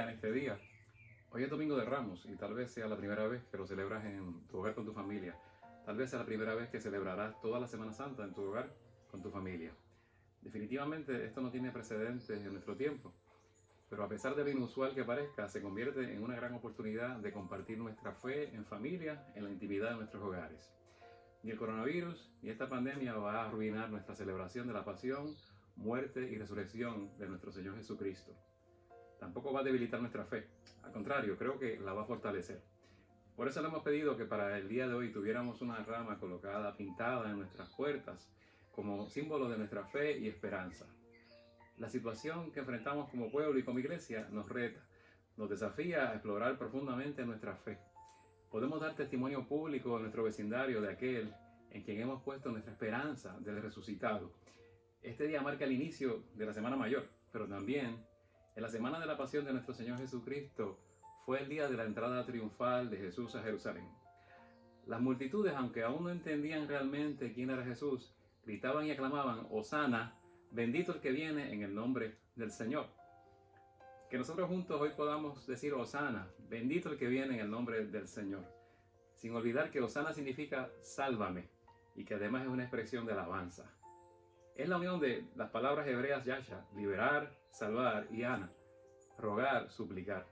en este día. Hoy es Domingo de Ramos y tal vez sea la primera vez que lo celebras en tu hogar con tu familia. Tal vez sea la primera vez que celebrarás toda la Semana Santa en tu hogar con tu familia. Definitivamente esto no tiene precedentes en nuestro tiempo, pero a pesar de lo inusual que parezca, se convierte en una gran oportunidad de compartir nuestra fe en familia, en la intimidad de nuestros hogares. Ni el coronavirus ni esta pandemia va a arruinar nuestra celebración de la pasión, muerte y resurrección de nuestro Señor Jesucristo. Tampoco va a debilitar nuestra fe. Al contrario, creo que la va a fortalecer. Por eso le hemos pedido que para el día de hoy tuviéramos una rama colocada, pintada en nuestras puertas, como símbolo de nuestra fe y esperanza. La situación que enfrentamos como pueblo y como iglesia nos reta, nos desafía a explorar profundamente nuestra fe. Podemos dar testimonio público en nuestro vecindario de aquel en quien hemos puesto nuestra esperanza del resucitado. Este día marca el inicio de la Semana Mayor, pero también en la semana de la pasión de nuestro Señor Jesucristo fue el día de la entrada triunfal de Jesús a Jerusalén. Las multitudes, aunque aún no entendían realmente quién era Jesús, gritaban y aclamaban: Hosana, bendito el que viene en el nombre del Señor. Que nosotros juntos hoy podamos decir Hosana, bendito el que viene en el nombre del Señor, sin olvidar que Hosana significa sálvame y que además es una expresión de alabanza. Es la unión de las palabras hebreas yasha, liberar, salvar, y ana, rogar, suplicar.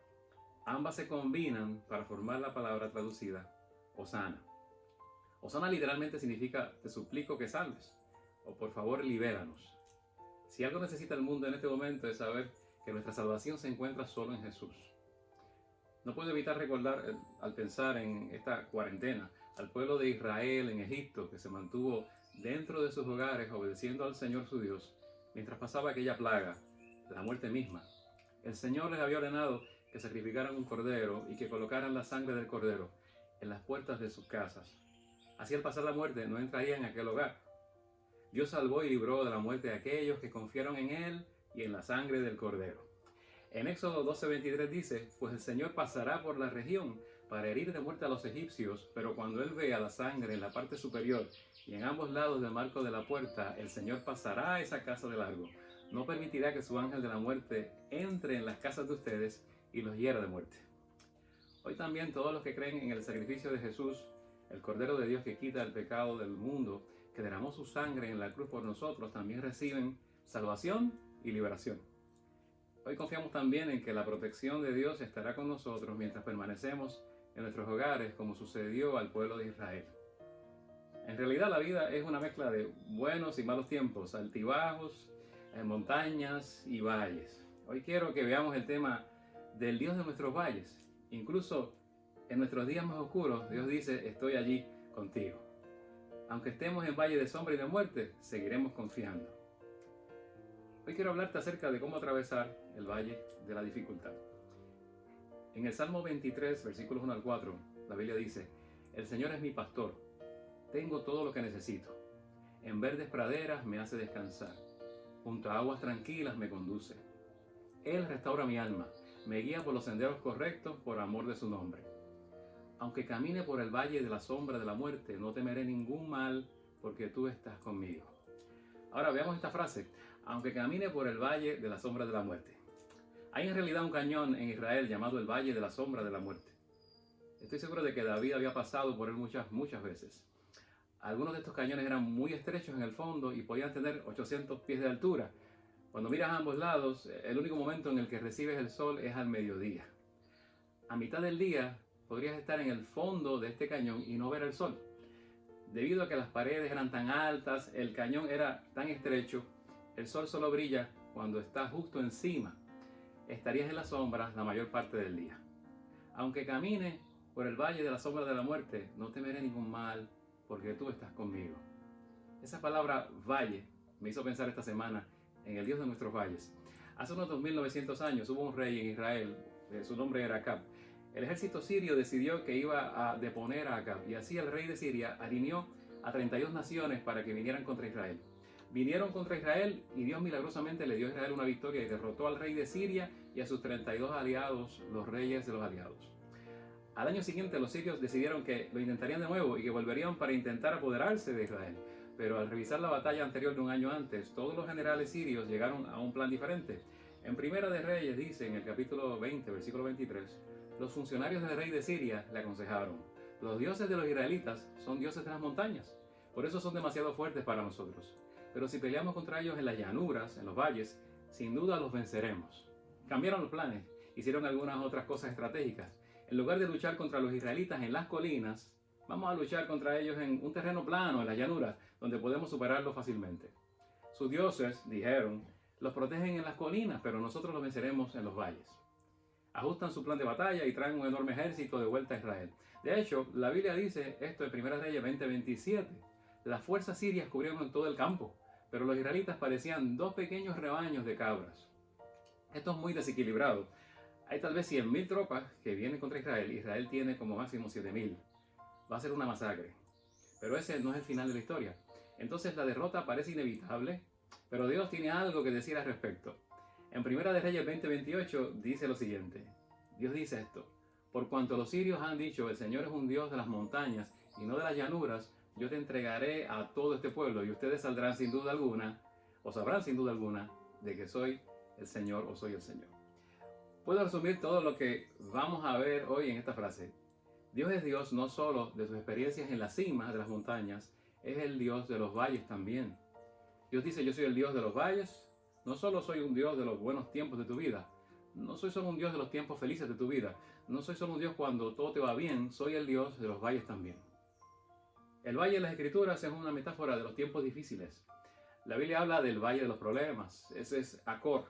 Ambas se combinan para formar la palabra traducida Hosana. Hosana literalmente significa te suplico que salves, o por favor libéranos. Si algo necesita el mundo en este momento es saber que nuestra salvación se encuentra solo en Jesús. No puedo evitar recordar, al pensar en esta cuarentena, al pueblo de Israel en Egipto, que se mantuvo dentro de sus hogares obedeciendo al Señor su Dios, mientras pasaba aquella plaga, la muerte misma. El Señor les había ordenado que sacrificaran un cordero y que colocaran la sangre del cordero en las puertas de sus casas. Así al pasar la muerte no entrarían en aquel hogar. Dios salvó y libró de la muerte a aquellos que confiaron en Él y en la sangre del cordero. En Éxodo 12:23 dice: pues el Señor pasará por la región para herir de muerte a los egipcios, pero cuando Él vea la sangre en la parte superior y en ambos lados del marco de la puerta, el Señor pasará a esa casa de largo. No permitirá que su ángel de la muerte entre en las casas de ustedes y los hiera de muerte. Hoy también todos los que creen en el sacrificio de Jesús, el Cordero de Dios que quita el pecado del mundo, que derramó su sangre en la cruz por nosotros, también reciben salvación y liberación. Hoy confiamos también en que la protección de Dios estará con nosotros mientras permanecemos en nuestros hogares, como sucedió al pueblo de Israel. En realidad la vida es una mezcla de buenos y malos tiempos, altibajos, montañas y valles. Hoy quiero que veamos el tema del Dios de nuestros valles. Incluso en nuestros días más oscuros, Dios dice: estoy allí contigo. Aunque estemos en valle de sombra y de muerte, seguiremos confiando. Hoy quiero hablarte acerca de cómo atravesar el valle de la dificultad. En el Salmo 23, versículos 1 al 4, la Biblia dice: el Señor es mi pastor, tengo todo lo que necesito. En verdes praderas me hace descansar, junto a aguas tranquilas me conduce. Él restaura mi alma, me guía por los senderos correctos por amor de su nombre. Aunque camine por el valle de la sombra de la muerte, no temeré ningún mal, porque tú estás conmigo. Ahora veamos esta frase: aunque camine por el valle de la sombra de la muerte. Hay en realidad un cañón en Israel llamado el Valle de la Sombra de la Muerte. Estoy seguro de que David había pasado por él muchas veces. Algunos de estos cañones eran muy estrechos en el fondo y podían tener 800 pies de altura. Cuando miras a ambos lados, el único momento en el que recibes el sol es al mediodía. A mitad del día podrías estar en el fondo de este cañón y no ver el sol. Debido a que las paredes eran tan altas, el cañón era tan estrecho, el sol solo brilla cuando está justo encima. Estarías en la sombra la mayor parte del día. Aunque camine por el valle de la sombra de la muerte, no temeré ningún mal, porque tú estás conmigo. Esa palabra valle me hizo pensar esta semana en el Dios de nuestros valles. Hace unos 2900 años hubo un rey en Israel, su nombre era Acab. El ejército sirio decidió que iba a deponer a Acab, y así el rey de Siria alineó a 32 naciones para que vinieran contra Israel. Vinieron contra Israel y Dios milagrosamente le dio a Israel una victoria y derrotó al rey de Siria y a sus 32 aliados, los reyes de los aliados. Al año siguiente los sirios decidieron que lo intentarían de nuevo y que volverían para intentar apoderarse de Israel. Pero al revisar la batalla anterior de un año antes, todos los generales sirios llegaron a un plan diferente. En Primera de Reyes dice, en el capítulo 20, versículo 23, los funcionarios del rey de Siria le aconsejaron: los dioses de los israelitas son dioses de las montañas, por eso son demasiado fuertes para nosotros. Pero si peleamos contra ellos en las llanuras, en los valles, sin duda los venceremos. Cambiaron los planes, hicieron algunas otras cosas estratégicas. En lugar de luchar contra los israelitas en las colinas, vamos a luchar contra ellos en un terreno plano, en las llanuras, donde podemos superarlos fácilmente. Sus dioses, dijeron, los protegen en las colinas, pero nosotros los venceremos en los valles. Ajustan su plan de batalla y traen un enorme ejército de vuelta a Israel. De hecho, la Biblia dice esto en 1 Reyes 20:27. Las fuerzas sirias cubrieron todo el campo, pero los israelitas parecían dos pequeños rebaños de cabras. Esto es muy desequilibrado. Hay tal vez 100.000 tropas que vienen contra Israel. Israel tiene como máximo 7.000. Va a ser una masacre. Pero ese no es el final de la historia. Entonces la derrota parece inevitable, pero Dios tiene algo que decir al respecto. En 1 de Reyes 20:28 dice lo siguiente. Dios dice esto: por cuanto los sirios han dicho, el Señor es un Dios de las montañas y no de las llanuras, yo te entregaré a todo este pueblo y ustedes saldrán sin duda alguna, o sabrán sin duda alguna, de que soy el Señor o soy el Señor. Puedo resumir todo lo que vamos a ver hoy en esta frase. Dios es Dios no solo de sus experiencias en las cimas de las montañas, es el Dios de los valles también. Dios dice: yo soy el Dios de los valles. No solo soy un Dios de los buenos tiempos de tu vida, no soy solo un Dios de los tiempos felices de tu vida, no soy solo un Dios cuando todo te va bien, soy el Dios de los valles también. El valle en las Escrituras es una metáfora de los tiempos difíciles. La Biblia habla del valle de los problemas, ese es Acor.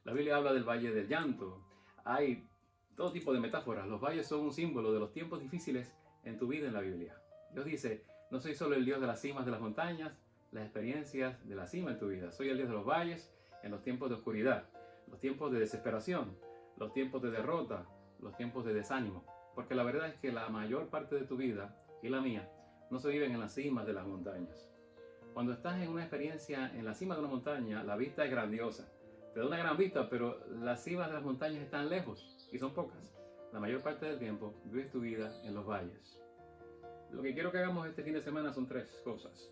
La Biblia habla del valle del llanto. Hay todo tipo de metáforas. Los valles son un símbolo de los tiempos difíciles en tu vida en la Biblia. Dios dice: no soy solo el Dios de las cimas de las montañas, las experiencias de la cima en tu vida. Soy el Dios de los valles en los tiempos de oscuridad, los tiempos de desesperación, los tiempos de derrota, los tiempos de desánimo. Porque la verdad es que la mayor parte de tu vida y la mía no se viven en las cimas de las montañas. Cuando estás en una experiencia en la cima de una montaña, la vista es grandiosa. Te da una gran vista, pero las cimas de las montañas están lejos y son pocas. La mayor parte del tiempo vives tu vida en los valles. Lo que quiero que hagamos este fin de semana son 3 cosas.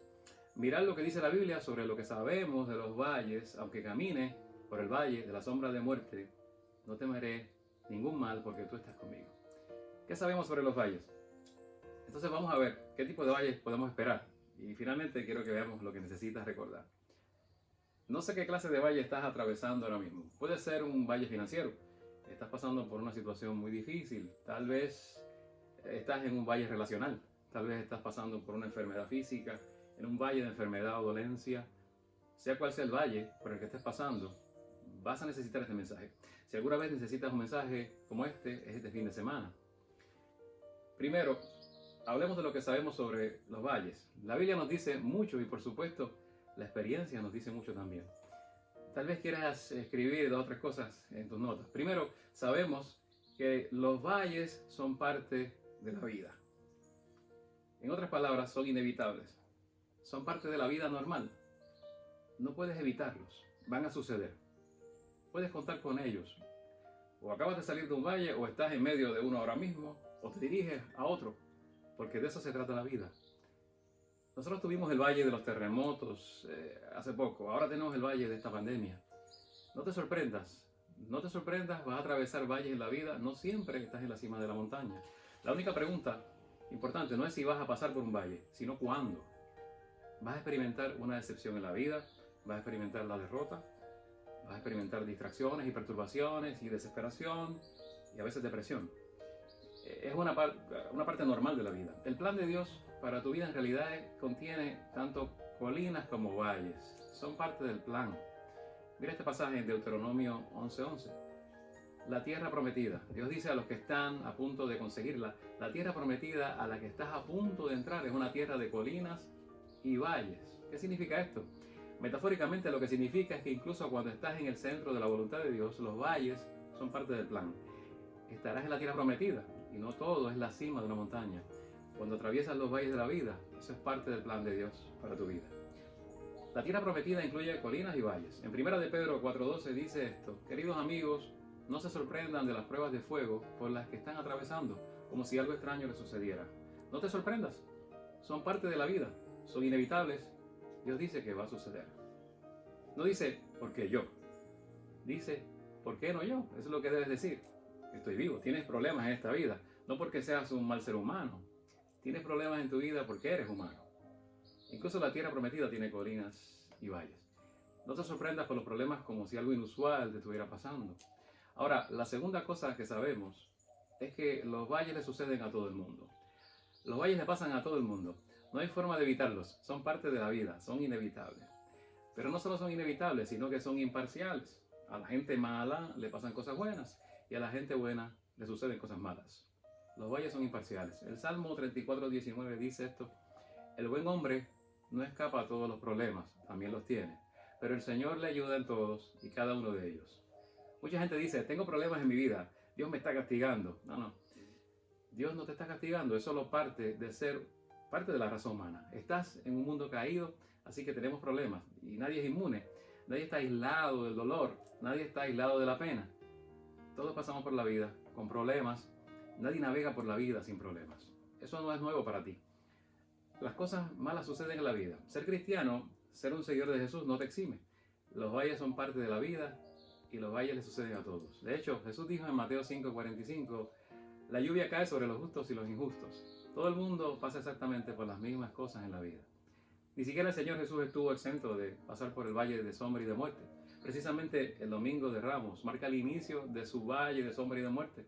Mirar lo que dice la Biblia sobre lo que sabemos de los valles. Aunque camine por el valle de la sombra de muerte, no temeré ningún mal porque tú estás conmigo. ¿Qué sabemos sobre los valles? Entonces vamos a ver qué tipo de valles podemos esperar. Y finalmente quiero que veamos lo que necesitas recordar. No sé qué clase de valle estás atravesando ahora mismo. Puede ser un valle financiero. Estás pasando por una situación muy difícil. Tal vez estás en un valle relacional. Tal vez estás pasando por una enfermedad física, en un valle de enfermedad o dolencia. Sea cual sea el valle por el que estés pasando, vas a necesitar este mensaje. Si alguna vez necesitas un mensaje como este, es este fin de semana. Primero, hablemos de lo que sabemos sobre los valles. La Biblia nos dice mucho y por supuesto la experiencia nos dice mucho también. Tal vez quieras escribir 2 o 3 cosas en tus notas. Primero, sabemos que los valles son parte de la vida. En otras palabras, son inevitables. Son parte de la vida normal. No puedes evitarlos. Van a suceder. Puedes contar con ellos. O acabas de salir de un valle, o estás en medio de uno ahora mismo, o te diriges a otro. Porque de eso se trata la vida. Nosotros tuvimos el valle de los terremotos hace poco. Ahora tenemos el valle de esta pandemia. No te sorprendas. No te sorprendas, vas a atravesar valles en la vida. No siempre estás en la cima de la montaña. La única pregunta importante no es si vas a pasar por un valle, sino cuándo. Vas a experimentar una decepción en la vida, vas a experimentar la derrota, vas a experimentar distracciones y perturbaciones y desesperación y a veces depresión. Es una parte normal de la vida. El plan de Dios para tu vida en realidad contiene tanto colinas como valles. Son parte del plan. Mira este pasaje en Deuteronomio 11:11. La tierra prometida. Dios dice a los que están a punto de conseguirla, la tierra prometida a la que estás a punto de entrar es una tierra de colinas y valles. ¿Qué significa esto? Metafóricamente lo que significa es que incluso cuando estás en el centro de la voluntad de Dios, los valles son parte del plan. Estarás en la tierra prometida y no todo es la cima de una montaña. Cuando atraviesas los valles de la vida, eso es parte del plan de Dios para tu vida. La tierra prometida incluye colinas y valles. En 1 de Pedro 4:12 dice esto: queridos amigos, no se sorprendan de las pruebas de fuego por las que están atravesando, como si algo extraño les sucediera. No te sorprendas, son parte de la vida, son inevitables. Dios dice que va a suceder. No dice porque yo, dice ¿Por qué no yo? Eso es lo que debes decir. Estoy vivo. Tienes problemas en esta vida, no porque seas un mal ser humano. Tienes problemas en tu vida porque eres humano. Incluso la tierra prometida tiene colinas y valles. No te sorprendas por los problemas como si algo inusual te estuviera pasando. Ahora, la segunda cosa que sabemos es que los valles le suceden a todo el mundo. Los valles le pasan a todo el mundo. No hay forma de evitarlos. Son parte de la vida. Son inevitables. Pero no solo son inevitables, sino que son imparciales. A la gente mala le pasan cosas buenas y a la gente buena le suceden cosas malas. Los valles son imparciales. El Salmo 34:19 dice esto: el buen hombre no escapa a todos los problemas, también los tiene, pero el Señor le ayuda en todos y cada uno de ellos. Mucha gente dice, tengo problemas en mi vida, Dios me está castigando. No, Dios no te está castigando, es solo parte de la raza humana. Estás en un mundo caído, así que tenemos problemas y nadie es inmune. Nadie está aislado del dolor, nadie está aislado de la pena. Todos pasamos por la vida con problemas, nadie navega por la vida sin problemas. Eso no es nuevo para ti. Las cosas malas suceden en la vida. Ser cristiano, ser un seguidor de Jesús no te exime. Los valles son parte de la vida y los valles le suceden a todos. De hecho, Jesús dijo en Mateo 5:45, la lluvia cae sobre los justos y los injustos. Todo el mundo pasa exactamente por las mismas cosas en la vida. Ni siquiera el Señor Jesús estuvo exento de pasar por el valle de sombra y de muerte. Precisamente el domingo de Ramos marca el inicio de su valle de sombra y de muerte.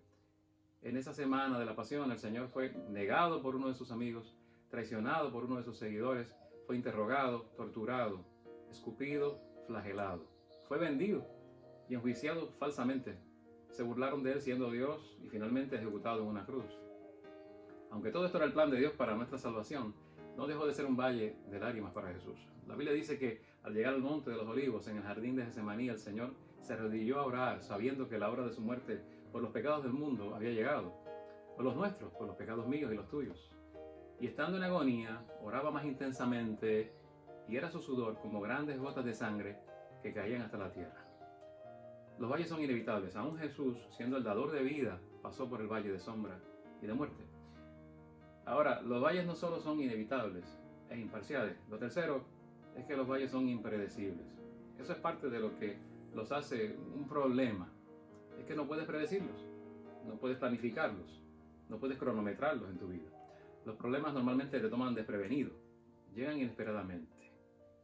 En esa semana de la pasión, el Señor fue negado por uno de sus amigos, traicionado por uno de sus seguidores, fue interrogado, torturado, escupido, flagelado. Fue vendido y enjuiciado falsamente. Se burlaron de él siendo Dios y finalmente ejecutado en una cruz. Aunque todo esto era el plan de Dios para nuestra salvación, no dejó de ser un valle de lágrimas para Jesús. La Biblia dice que al llegar al monte de los olivos, en el jardín de Getsemaní, el Señor se arrodilló a orar, sabiendo que la hora de su muerte por los pecados del mundo había llegado, por los nuestros, por los pecados míos y los tuyos. Y estando en agonía, oraba más intensamente, y era su sudor como grandes gotas de sangre que caían hasta la tierra. Los valles son inevitables. Aún Jesús, siendo el dador de vida, pasó por el valle de sombra y de muerte. Ahora, los valles no solo son inevitables e imparciales. Lo tercero es que los valles son impredecibles. Eso es parte de lo que los hace un problema. Es que no puedes predecirlos, no puedes planificarlos, no puedes cronometrarlos en tu vida. Los problemas normalmente te toman desprevenido, llegan inesperadamente.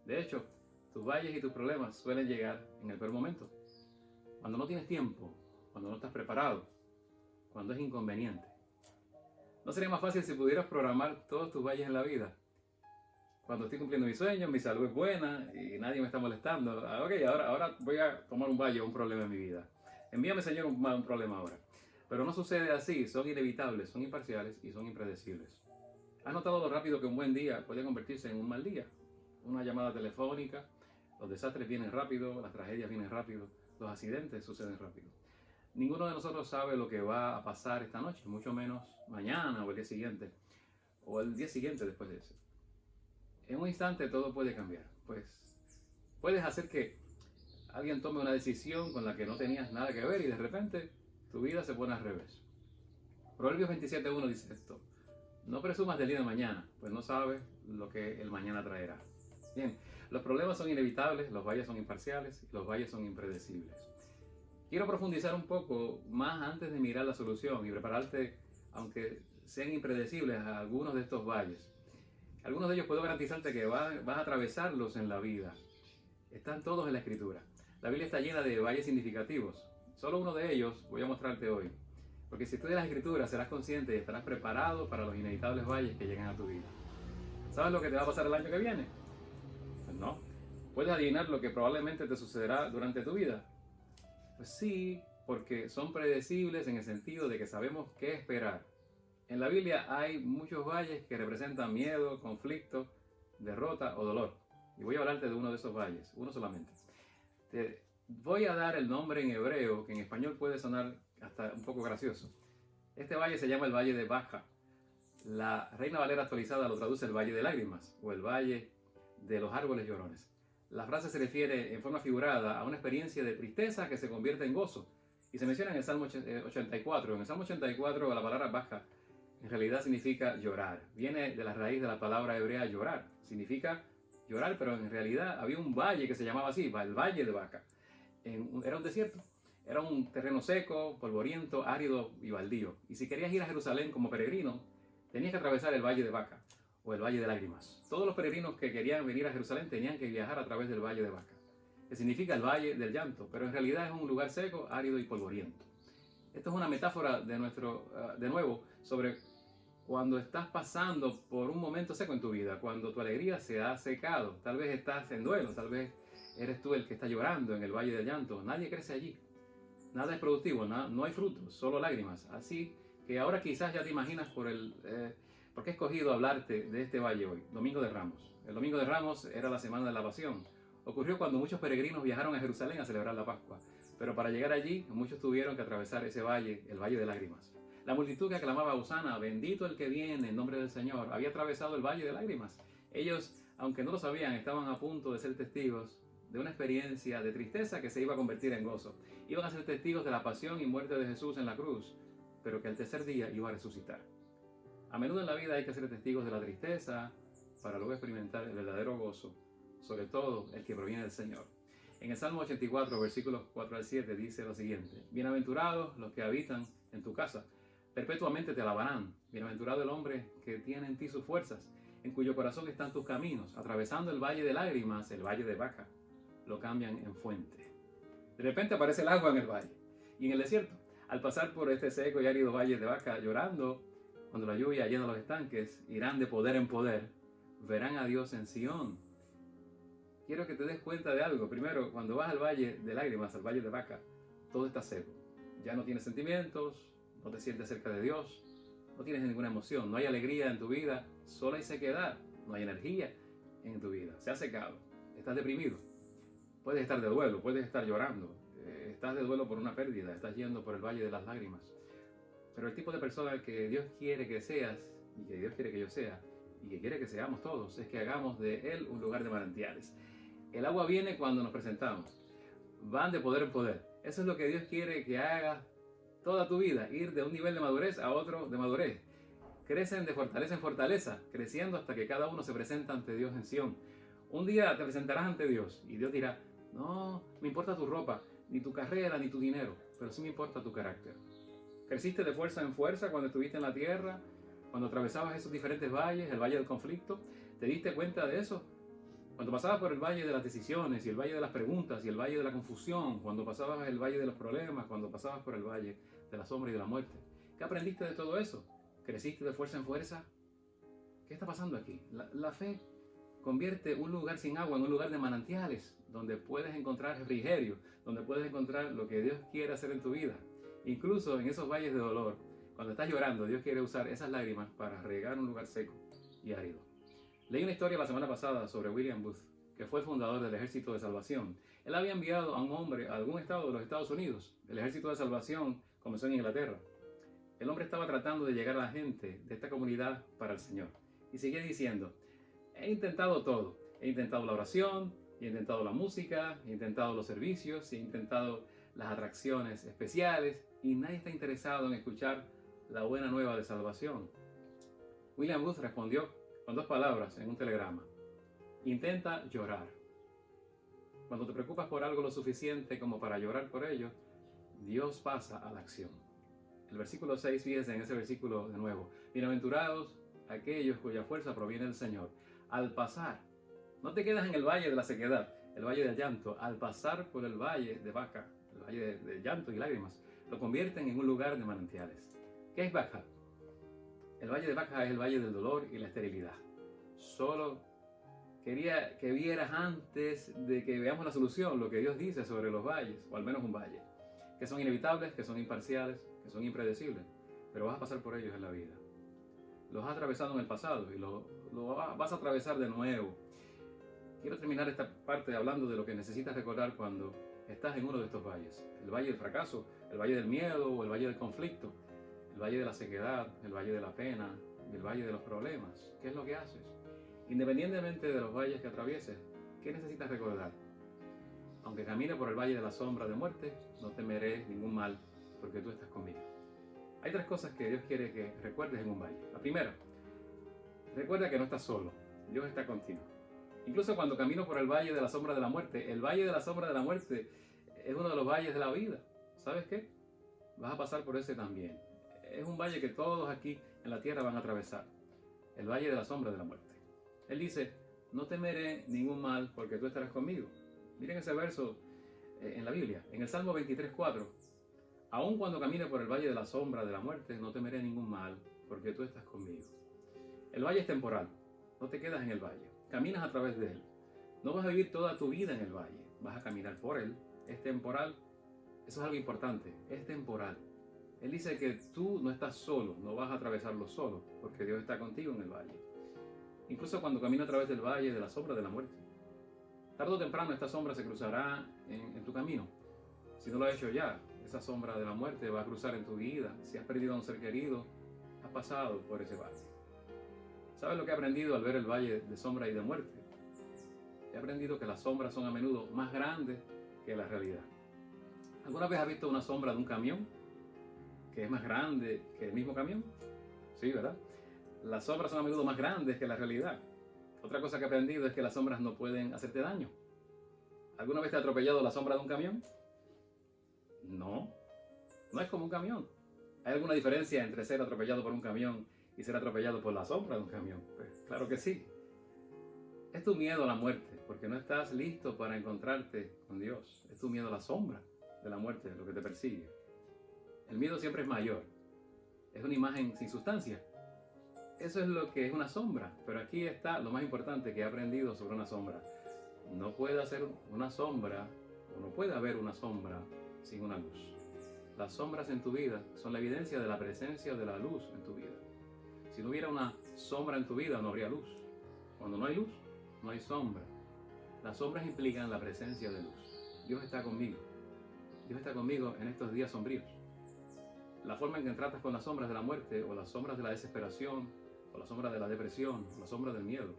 De hecho, tus valles y tus problemas suelen llegar en el peor momento. Cuando no tienes tiempo, cuando no estás preparado, cuando es inconveniente. ¿No sería más fácil si pudieras programar todos tus valles en la vida? Cuando estoy cumpliendo mis sueños, mi salud es buena y nadie me está molestando. Ahora voy a tomar un valle o un problema en mi vida. Envíame, Señor, un problema ahora. Pero no sucede así, son inevitables, son imparciales y son impredecibles. ¿Has notado lo rápido que un buen día puede convertirse en un mal día? Una llamada telefónica, los desastres vienen rápido, las tragedias vienen rápido, los accidentes suceden rápido. Ninguno de nosotros sabe lo que va a pasar esta noche, mucho menos mañana o el día siguiente, o el día siguiente después de ese. En un instante todo puede cambiar, pues puedes hacer que alguien tome una decisión con la que no tenías nada que ver y de repente tu vida se pone al revés. Proverbios 27:1 dice esto: no presumas del día de mañana, pues no sabes lo que el mañana traerá. Bien, los problemas son inevitables, los valles son imparciales y los valles son impredecibles. Quiero profundizar un poco más antes de mirar la solución y prepararte, aunque sean impredecibles, a algunos de estos valles. Algunos de ellos puedo garantizarte que vas a atravesarlos en la vida. Están todos en la Escritura. La Biblia está llena de valles significativos. Solo uno de ellos voy a mostrarte hoy. Porque si estudias las Escrituras serás consciente y estarás preparado para los inevitables valles que llegan a tu vida. ¿Sabes lo que te va a pasar el año que viene? Pues no. ¿Puedes adivinar lo que probablemente te sucederá durante tu vida? Pues sí, porque son predecibles en el sentido de que sabemos qué esperar. En la Biblia hay muchos valles que representan miedo, conflicto, derrota o dolor. Y voy a hablarte de uno de esos valles, uno solamente. Te voy a dar el nombre en hebreo, que en español puede sonar hasta un poco gracioso. Este valle se llama el Valle de Baca. La Reina Valera actualizada lo traduce el Valle de Lágrimas o el Valle de los Árboles Llorones. La frase se refiere en forma figurada a una experiencia de tristeza que se convierte en gozo. Y se menciona en el Salmo 84. En el Salmo 84 la palabra Baca en realidad significa llorar. Viene de la raíz de la palabra hebrea llorar. Significa llorar, pero en realidad había un valle que se llamaba así, el Valle de Baca. Era un desierto. Era un terreno seco, polvoriento, árido y baldío. Y si querías ir a Jerusalén como peregrino, tenías que atravesar el Valle de Baca o el Valle de Lágrimas. Todos los peregrinos que querían venir a Jerusalén tenían que viajar a través del Valle de Baca, que significa el Valle del Llanto, pero en realidad es un lugar seco, árido y polvoriento. Esto es una metáfora de nuevo, sobre cuando estás pasando por un momento seco en tu vida, cuando tu alegría se ha secado. Tal vez estás en duelo, tal vez eres tú el que está llorando en el Valle del Llanto. Nadie crece allí. Nada es productivo, no hay frutos, solo lágrimas. Así que ahora quizás ya te imaginas por qué he escogido hablarte de este valle hoy, Domingo de Ramos. El Domingo de Ramos era la semana de la Pasión. Ocurrió cuando muchos peregrinos viajaron a Jerusalén a celebrar la Pascua. Pero para llegar allí, muchos tuvieron que atravesar ese valle, el Valle de Lágrimas. La multitud que aclamaba Hosana, bendito el que viene en nombre del Señor, había atravesado el Valle de Lágrimas. Ellos, aunque no lo sabían, estaban a punto de ser testigos de una experiencia de tristeza que se iba a convertir en gozo. Iban a ser testigos de la pasión y muerte de Jesús en la cruz, pero que al tercer día iba a resucitar. A menudo en la vida hay que ser testigos de la tristeza para luego experimentar el verdadero gozo, sobre todo el que proviene del Señor. En el Salmo 84, versículos 4 al 7, dice lo siguiente: Bienaventurados los que habitan en tu casa, perpetuamente te alabarán. Bienaventurado el hombre que tiene en ti sus fuerzas, en cuyo corazón están tus caminos. Atravesando el valle de lágrimas, el valle de Baca, lo cambian en fuente. De repente aparece el agua en el valle y en el desierto. Al pasar por este seco y árido valle de Baca, llorando, cuando la lluvia llena los estanques, irán de poder en poder, verán a Dios en Sión. Quiero que te des cuenta de algo. Primero, cuando vas al valle de lágrimas, al valle de Baca, todo está seco. Ya no tienes sentimientos, no te sientes cerca de Dios, no tienes ninguna emoción, no hay alegría en tu vida, solo hay sequedad, no hay energía en tu vida. Se ha secado, estás deprimido, puedes estar de duelo, puedes estar llorando, estás de duelo por una pérdida, estás yendo por el valle de las lágrimas. Pero el tipo de persona que Dios quiere que seas, y que Dios quiere que yo sea, y que quiere que seamos todos, es que hagamos de Él un lugar de manantiales. El agua viene cuando nos presentamos. Van de poder en poder. Eso es lo que Dios quiere que hagas toda tu vida. Ir de un nivel de madurez a otro de madurez. Crecen de fortaleza en fortaleza, creciendo hasta que cada uno se presenta ante Dios en Sión. Un día te presentarás ante Dios y Dios dirá: no me importa tu ropa, ni tu carrera, ni tu dinero, pero sí me importa tu carácter. Creciste de fuerza en fuerza cuando estuviste en la tierra, cuando atravesabas esos diferentes valles, el valle del conflicto. ¿Te diste cuenta de eso? Cuando pasabas por el valle de las decisiones y el valle de las preguntas y el valle de la confusión, cuando pasabas el valle de los problemas, cuando pasabas por el valle de la sombra y de la muerte, ¿qué aprendiste de todo eso? ¿Creciste de fuerza en fuerza? ¿Qué está pasando aquí? La fe convierte un lugar sin agua en un lugar de manantiales, donde puedes encontrar refrigerio, donde puedes encontrar lo que Dios quiere hacer en tu vida. Incluso en esos valles de dolor, cuando estás llorando, Dios quiere usar esas lágrimas para regar un lugar seco y árido. Leí una historia la semana pasada sobre William Booth, que fue el fundador del Ejército de Salvación. Él había enviado a un hombre a algún estado de los Estados Unidos. El Ejército de Salvación comenzó en Inglaterra. El hombre estaba tratando de llegar a la gente de esta comunidad para el Señor. Y seguía diciendo: he intentado todo. He intentado la oración, he intentado la música, he intentado los servicios, he intentado las atracciones especiales, y nadie está interesado en escuchar la buena nueva de salvación. William Booth respondió con 2 palabras en un telegrama: intenta llorar. Cuando te preocupas por algo lo suficiente como para llorar por ello, Dios pasa a la acción. El versículo 6 dice en ese versículo de nuevo: bienaventurados aquellos cuya fuerza proviene del Señor. Al pasar, no te quedas en el valle de la sequedad, el valle del llanto. Al pasar por el valle de Baca, el valle de llanto y lágrimas, lo convierten en un lugar de manantiales. ¿Qué es Baca? El valle de Baca es el valle del dolor y la esterilidad. Solo quería que vieras antes de que veamos la solución lo que Dios dice sobre los valles, o al menos un valle, que son inevitables, que son imparciales, que son impredecibles, pero vas a pasar por ellos en la vida. Los has atravesado en el pasado y lo vas a atravesar de nuevo. Quiero terminar esta parte hablando de lo que necesitas recordar cuando estás en uno de estos valles. El valle del fracaso, el valle del miedo o el valle del conflicto, el valle de la sequedad, el valle de la pena y el valle de los problemas. ¿Qué es lo que haces? Independientemente de los valles que atravieses, ¿qué necesitas recordar? Aunque camine por el valle de la sombra de muerte, no temeré ningún mal, porque tú estás conmigo. Hay 3 cosas que Dios quiere que recuerdes en un valle. La primera, recuerda que no estás solo, Dios está contigo. Incluso cuando camino por el valle de la sombra de la muerte, el valle de la sombra de la muerte es uno de los valles de la vida. ¿sabes qué? Vas a pasar por ese también. Es un valle que todos aquí en la tierra van a atravesar, el valle de la sombra de la muerte. Él dice, no temeré ningún mal porque tú estarás conmigo. Miren ese verso en la Biblia, en el Salmo 23:4. Aun cuando camine por el valle de la sombra de la muerte, no temeré ningún mal porque tú estás conmigo. El valle es temporal, no te quedas en el valle, caminas a través de él. No vas a vivir toda tu vida en el valle, vas a caminar por él, es temporal. Eso es algo importante, es temporal. Él dice que tú no estás solo, no vas a atravesarlo solo, porque Dios está contigo en el valle. Incluso cuando camina a través del valle de la sombra de la muerte. Tarde o temprano esta sombra se cruzará en tu camino. Si no lo has hecho ya, esa sombra de la muerte va a cruzar en tu vida. Si has perdido a un ser querido, has pasado por ese valle. ¿Sabes lo que he aprendido al ver el valle de sombra y de muerte? He aprendido que las sombras son a menudo más grandes que la realidad. ¿Alguna vez has visto una sombra de un camión que es más grande que el mismo camión? Sí, ¿verdad? Las sombras son a menudo más grandes que la realidad. Otra cosa que he aprendido es que las sombras no pueden hacerte daño. ¿Alguna vez te ha atropellado la sombra de un camión? No, no es como un camión. ¿Hay alguna diferencia entre ser atropellado por un camión y ser atropellado por la sombra de un camión? Pues claro que sí. Es tu miedo a la muerte, porque no estás listo para encontrarte con Dios. Es tu miedo a la sombra de la muerte, lo que te persigue. El miedo siempre es mayor. Es una imagen sin sustancia. Eso es lo que es una sombra. Pero aquí está lo más importante que he aprendido sobre una sombra. No puede hacer una sombra, o no puede haber una sombra sin una luz. Las sombras en tu vida son la evidencia de la presencia de la luz en tu vida. Si no hubiera una sombra en tu vida, no habría luz. Cuando no hay luz, no hay sombra. Las sombras implican la presencia de luz. Dios está conmigo. Dios está conmigo en estos días sombríos. La forma en que tratas con las sombras de la muerte, o las sombras de la desesperación, o la sombra de la depresión, o la sombra del miedo,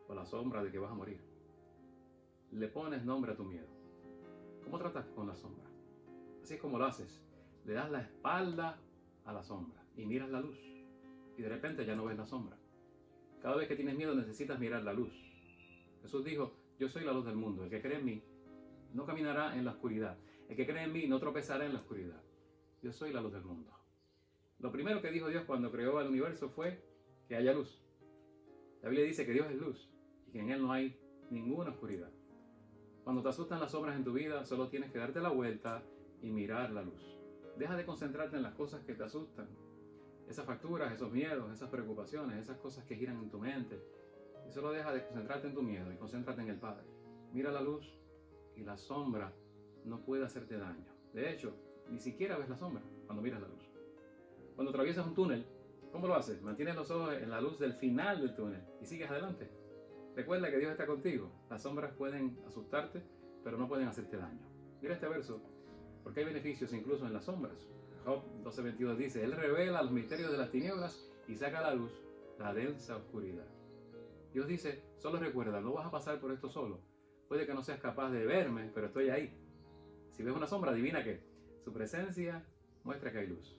o la sombra de que vas a morir. Le pones nombre a tu miedo. ¿Cómo tratas con la sombra? Así es como lo haces. Le das la espalda a la sombra y miras la luz. Y de repente ya no ves la sombra. Cada vez que tienes miedo necesitas mirar la luz. Jesús dijo, yo soy la luz del mundo. El que cree en mí no caminará en la oscuridad. El que cree en mí no tropezará en la oscuridad. Yo soy la luz del mundo. Lo primero que dijo Dios cuando creó el universo fue que haya luz. La Biblia dice que Dios es luz y que en Él no hay ninguna oscuridad. Cuando te asustan las sombras en tu vida, solo tienes que darte la vuelta y mirar la luz. Deja de concentrarte en las cosas que te asustan. Esas facturas, esos miedos, esas preocupaciones, esas cosas que giran en tu mente. Y solo deja de concentrarte en tu miedo y concéntrate en el Padre. Mira la luz y la sombra no puede hacerte daño. De hecho, ni siquiera ves la sombra cuando miras la luz. Cuando atraviesas un túnel, ¿cómo lo haces? Mantienes los ojos en la luz del final del túnel y sigues adelante. Recuerda que Dios está contigo. Las sombras pueden asustarte, pero no pueden hacerte daño. Mira este verso, porque hay beneficios incluso en las sombras. Job 12:22 dice, Él revela los misterios de las tinieblas y saca a la luz la densa oscuridad. Dios dice, solo recuerda, no vas a pasar por esto solo. Puede que no seas capaz de verme, pero estoy ahí. Si ves una sombra, adivina que su presencia muestra que hay luz.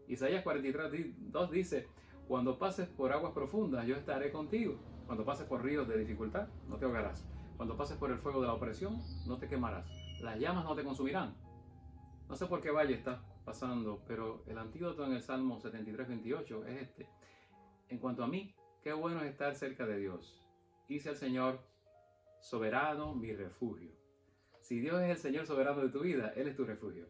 Isaías 43:2 dice, cuando pases por aguas profundas, yo estaré contigo. Cuando pases por ríos de dificultad, no te ahogarás. Cuando pases por el fuego de la opresión, no te quemarás. Las llamas no te consumirán. No sé por qué valle estás pasando, pero el antídoto en el Salmo 73:28 es este. En cuanto a mí, qué bueno es estar cerca de Dios. Hice al Señor soberano mi refugio. Si Dios es el Señor soberano de tu vida, Él es tu refugio.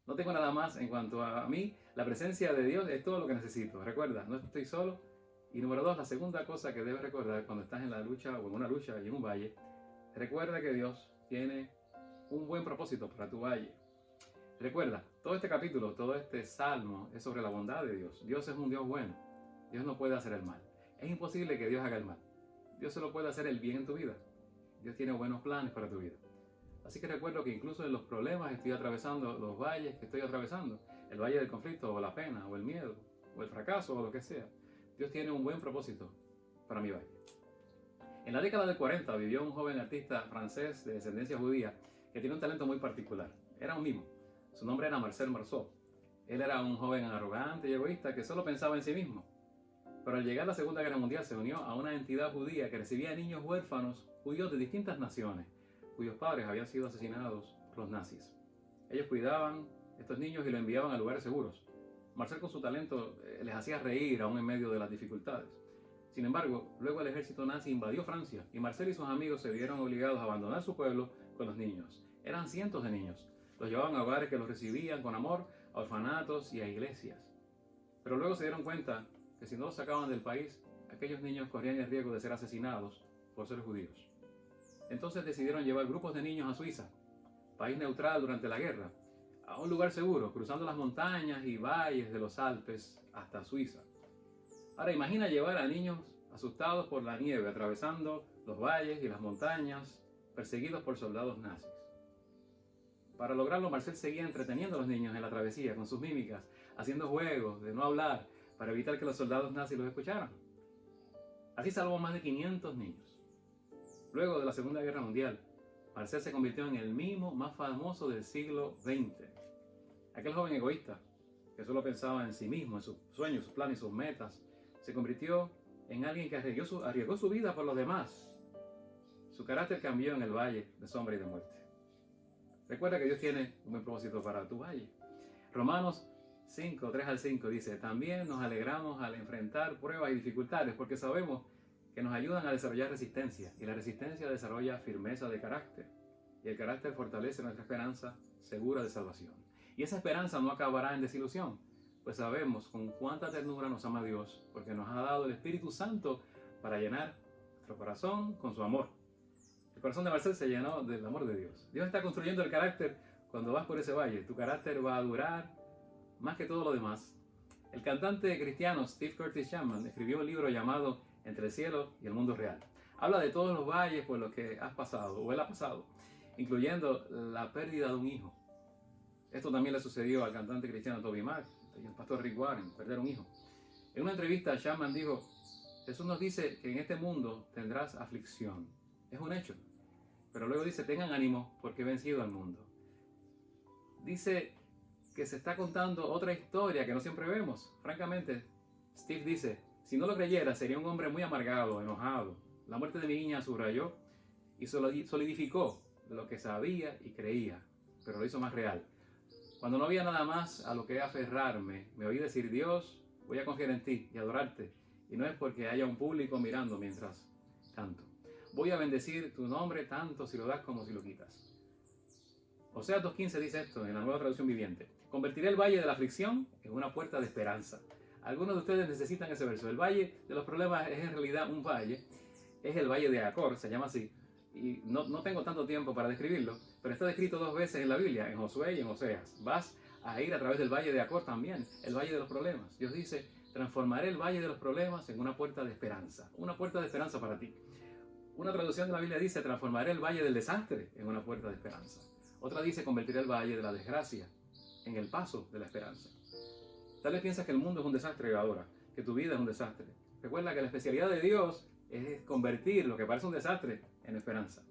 No tengo nada más en cuanto a mí. La presencia de Dios es todo lo que necesito. Recuerda, no estoy solo. Y número 2, la segunda cosa que debes recordar cuando estás en la lucha o en una lucha y en un valle, recuerda que Dios tiene un buen propósito para tu valle. Recuerda, todo este capítulo, todo este salmo es sobre la bondad de Dios. Dios es un Dios bueno. Dios no puede hacer el mal. Es imposible que Dios haga el mal. Dios solo puede hacer el bien en tu vida. Dios tiene buenos planes para tu vida. Así que recuerdo que incluso en los problemas estoy atravesando, los valles que estoy atravesando, el valle del conflicto o la pena o el miedo o el fracaso o lo que sea, Dios tiene un buen propósito para mi valle. En la década del 40 vivió un joven artista francés de descendencia judía que tiene un talento muy particular. Era un mimo. Su nombre era Marcel Marceau. Él era un joven arrogante y egoísta que solo pensaba en sí mismo. Pero al llegar la Segunda Guerra Mundial se unió a una entidad judía que recibía niños huérfanos judíos de distintas naciones, cuyos padres habían sido asesinados por los nazis. Ellos cuidaban a estos niños y los enviaban a lugares seguros. Marcel con su talento les hacía reír aún en medio de las dificultades. Sin embargo, luego el ejército nazi invadió Francia y Marcel y sus amigos se vieron obligados a abandonar su pueblo con los niños. Eran cientos de niños. Los llevaban a hogares que los recibían con amor, a orfanatos y a iglesias. Pero luego se dieron cuenta que si no los sacaban del país, aquellos niños corrían el riesgo de ser asesinados por ser judíos. Entonces decidieron llevar grupos de niños a Suiza, país neutral durante la guerra, a un lugar seguro, cruzando las montañas y valles de los Alpes hasta Suiza. Ahora imagina llevar a niños asustados por la nieve, atravesando los valles y las montañas, perseguidos por soldados nazis. Para lograrlo, Marcel seguía entreteniendo a los niños en la travesía con sus mímicas, haciendo juegos de no hablar para evitar que los soldados nazis los escucharan. Así salvó más de 500 niños. Luego de la Segunda Guerra Mundial, Marcel se convirtió en el mimo más famoso del siglo XX. Aquel joven egoísta, que solo pensaba en sí mismo, en sus sueños, sus planes y sus metas, se convirtió en alguien que arriesgó su vida por los demás. Su carácter cambió en el valle de sombra y de muerte. Recuerda que Dios tiene un buen propósito para tu valle. Romanos 5, 3 al 5 dice: también nos alegramos al enfrentar pruebas y dificultades porque sabemos que nos ayudan a desarrollar resistencia, y la resistencia desarrolla firmeza de carácter, y el carácter fortalece nuestra esperanza segura de salvación. Y esa esperanza no acabará en desilusión, pues sabemos con cuánta ternura nos ama Dios, porque nos ha dado el Espíritu Santo para llenar nuestro corazón con su amor. El corazón de Marcel se llenó del amor de Dios. Dios está construyendo el carácter cuando vas por ese valle. Tu carácter va a durar más que todo lo demás. El cantante cristiano Steve Curtis Chapman escribió un libro llamado Entre el cielo y el mundo real. Habla de todos los valles por los que has pasado, o él ha pasado, incluyendo la pérdida de un hijo. Esto también le sucedió al cantante cristiano Toby Mac y al pastor Rick Warren, perder un hijo. En una entrevista, Chapman dijo: Jesús nos dice que en este mundo tendrás aflicción. Es un hecho. Pero luego dice: tengan ánimo porque he vencido al mundo. Dice que se está contando otra historia que no siempre vemos. Francamente, Steve dice: si no lo creyera, sería un hombre muy amargado, enojado. La muerte de mi niña subrayó y solidificó lo que sabía y creía, pero lo hizo más real. Cuando no había nada más a lo que aferrarme, me oí decir: Dios, voy a confiar en ti y adorarte. Y no es porque haya un público mirando mientras canto. Voy a bendecir tu nombre tanto si lo das como si lo quitas. Oseas 2.15 dice esto en la Nueva Traducción Viviente: convertiré el valle de la aflicción en una puerta de esperanza. Algunos de ustedes necesitan ese verso. El valle de los problemas es en realidad un valle. Es el valle de Acor, se llama así. Y no tengo tanto tiempo para describirlo, pero está descrito 2 veces en la Biblia, en Josué y en Oseas. Vas a ir a través del valle de Acor también, el valle de los problemas. Dios dice: transformaré el valle de los problemas en una puerta de esperanza. Una puerta de esperanza para ti. Una traducción de la Biblia dice: transformaré el valle del desastre en una puerta de esperanza. Otra dice: convertiré el valle de la desgracia en el paso de la esperanza. Tal vez piensas que el mundo es un desastre ahora, que tu vida es un desastre. Recuerda que la especialidad de Dios es convertir lo que parece un desastre en esperanza.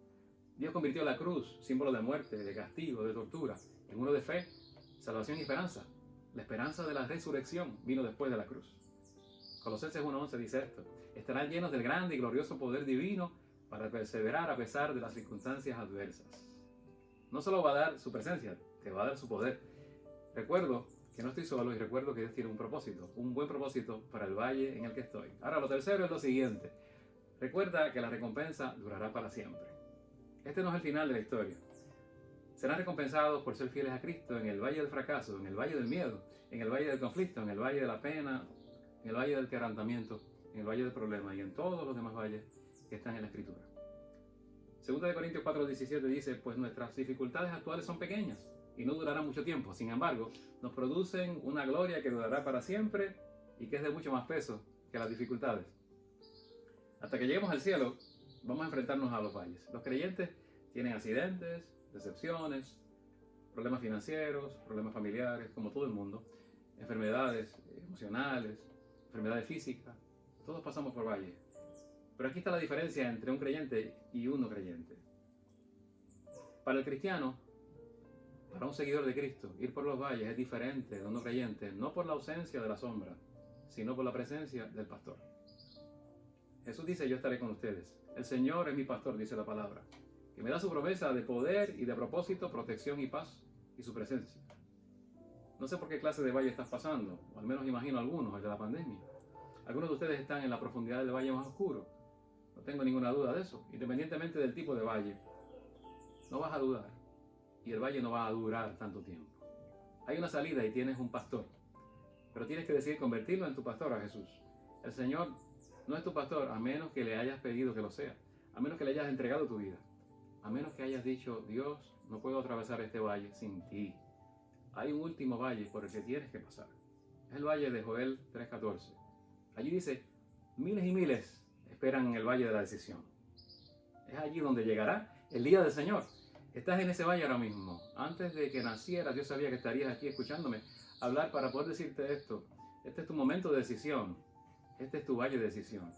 Dios convirtió la cruz, símbolo de muerte, de castigo, de tortura, en uno de fe, salvación y esperanza. La esperanza de la resurrección vino después de la cruz. Colosenses 1:11 dice esto: estarán llenos del grande y glorioso poder divino para perseverar a pesar de las circunstancias adversas. No solo va a dar su presencia, te va a dar su poder. Recuerdo que no estoy solo y recuerdo que Dios tiene un propósito, un buen propósito para el valle en el que estoy. Ahora, lo tercero es lo siguiente: recuerda que la recompensa durará para siempre. Este no es el final de la historia. Serán recompensados por ser fieles a Cristo en el valle del fracaso, en el valle del miedo, en el valle del conflicto, en el valle de la pena, en el valle del quebrantamiento, en el valle del problema y en todos los demás valles que están en la Escritura. 2 Corintios 4:17 dice: pues nuestras dificultades actuales son pequeñas y no durarán mucho tiempo. Sin embargo, nos producen una gloria que durará para siempre y que es de mucho más peso que las dificultades. Hasta que lleguemos al cielo, vamos a enfrentarnos a los valles. Los creyentes tienen accidentes, decepciones, problemas financieros, problemas familiares, como todo el mundo, enfermedades emocionales, enfermedades físicas. Todos pasamos por valles. Pero aquí está la diferencia entre un creyente y un no creyente. Para el cristiano, para un seguidor de Cristo, ir por los valles es diferente de un no creyente, no por la ausencia de la sombra, sino por la presencia del pastor. Jesús dice: yo estaré con ustedes. El Señor es mi pastor, dice la palabra, que me da su promesa de poder y de propósito, protección y paz y su presencia. No sé por qué clase de valle estás pasando, o al menos imagino algunos, el de la pandemia. Algunos de ustedes están en la profundidad del valle más oscuro. No tengo ninguna duda de eso. Independientemente del tipo de valle, no vas a dudar. Y el valle no va a durar tanto tiempo. Hay una salida y tienes un pastor. Pero tienes que decidir convertirlo en tu pastor, a Jesús. El Señor no es tu pastor a menos que le hayas pedido que lo sea. A menos que le hayas entregado tu vida. A menos que hayas dicho, Dios, no puedo atravesar este valle sin ti. Hay un último valle por el que tienes que pasar. Es el valle de Joel 3:14. Allí dice, miles y miles esperan en el valle de la decisión. Es allí donde llegará el día del Señor. Estás en ese valle ahora mismo. Antes de que nacieras, Dios sabía que estarías aquí escuchándome hablar para poder decirte esto. Este es tu momento de decisión. Este es tu valle de decisión.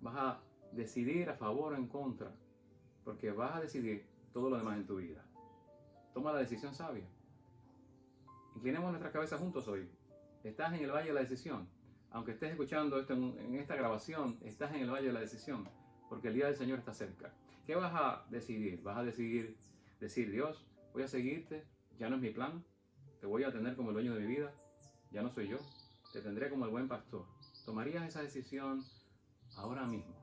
Vas a decidir a favor o en contra, porque vas a decidir todo lo demás en tu vida. Toma la decisión sabia. Inclinemos nuestras cabezas juntos hoy. Estás en el valle de la decisión. Aunque estés escuchando esto en esta grabación, estás en el valle de la decisión, porque el día del Señor está cerca. ¿Qué vas a decidir? ¿Vas a decidir decir, Dios, voy a seguirte, ya no es mi plan, te voy a tener como el dueño de mi vida, ya no soy yo, te tendré como el buen pastor? ¿Tomarías esa decisión ahora mismo?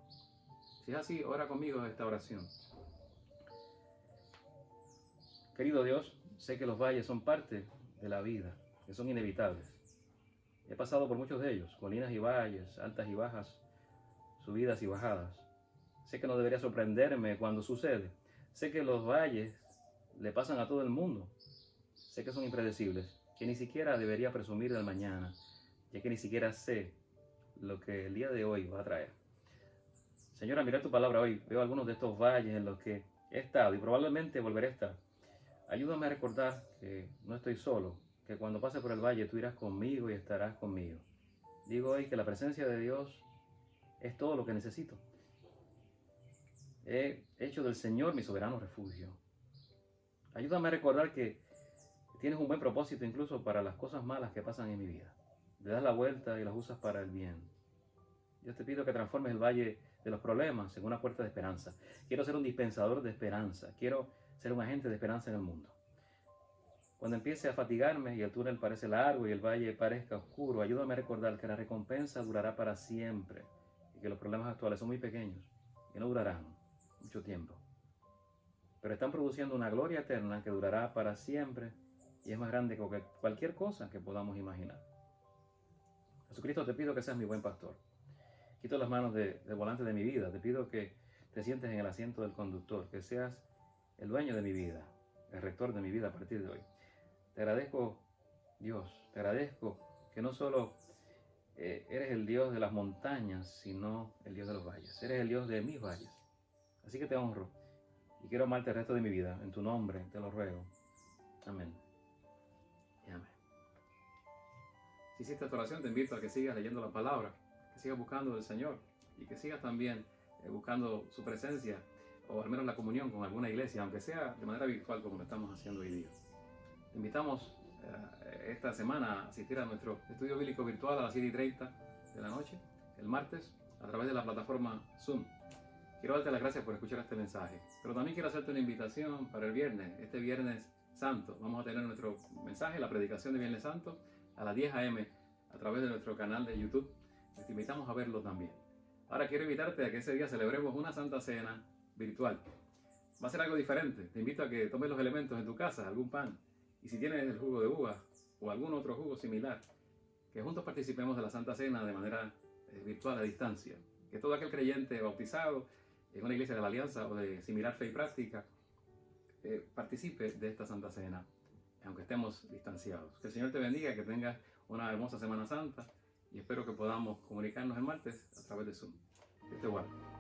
Si es así, ora conmigo esta oración. Querido Dios, sé que los valles son parte de la vida, que son inevitables. He pasado por muchos de ellos, colinas y valles, altas y bajas, subidas y bajadas. Sé que no debería sorprenderme cuando sucede. Sé que los valles le pasan a todo el mundo. Sé que son impredecibles, que ni siquiera debería presumir del mañana, ya que ni siquiera sé lo que el día de hoy va a traer. Señora, mira tu palabra hoy. Veo algunos de estos valles en los que he estado y probablemente volveré a estar. Ayúdame a recordar que no estoy solo, que cuando pase por el valle tú irás conmigo y estarás conmigo. Digo hoy que la presencia de Dios es todo lo que necesito. He hecho del Señor mi soberano refugio. Ayúdame a recordar que tienes un buen propósito incluso para las cosas malas que pasan en mi vida. Le das la vuelta y las usas para el bien. Yo te pido que transformes el valle de los problemas en una puerta de esperanza. Quiero ser un dispensador de esperanza. Quiero ser un agente de esperanza en el mundo. Cuando empiece a fatigarme y el túnel parece largo y el valle parezca oscuro, ayúdame a recordar que la recompensa durará para siempre y que los problemas actuales son muy pequeños y no durarán mucho tiempo. Pero están produciendo una gloria eterna que durará para siempre y es más grande que cualquier cosa que podamos imaginar. Jesucristo, te pido que seas mi buen pastor. Quito las manos del volante de mi vida. Te pido que te sientes en el asiento del conductor, que seas el dueño de mi vida, el rector de mi vida a partir de hoy. Te agradezco, Dios, te agradezco que no solo eres el Dios de las montañas, sino el Dios de los valles. Eres el Dios de mis valles. Así que te honro y quiero amarte el resto de mi vida. En tu nombre te lo ruego. Amén. Y amén. Si hiciste esta oración, te invito a que sigas leyendo la palabra, que sigas buscando del Señor y que sigas también buscando su presencia o al menos la comunión con alguna iglesia, aunque sea de manera virtual como lo estamos haciendo hoy día. Te invitamos esta semana a asistir a nuestro estudio bíblico virtual a las 7:30 de la noche, el martes, a través de la plataforma Zoom. Quiero darte las gracias por escuchar este mensaje, pero también quiero hacerte una invitación para el viernes, este Viernes Santo. Vamos a tener nuestro mensaje, la predicación de Viernes Santo, a las 10 a.m. a través de nuestro canal de YouTube. Te invitamos a verlo también. Ahora quiero invitarte a que ese día celebremos una Santa Cena virtual. Va a ser algo diferente. Te invito a que tomes los elementos en tu casa, algún pan, y si tienes el jugo de uva o algún otro jugo similar, que juntos participemos de la Santa Cena de manera virtual a distancia. Que todo aquel creyente bautizado en una iglesia de la Alianza o de similar fe y práctica participe de esta Santa Cena, aunque estemos distanciados. Que el Señor te bendiga, que tengas una hermosa Semana Santa y espero que podamos comunicarnos el martes a través de Zoom. Dios te guarde.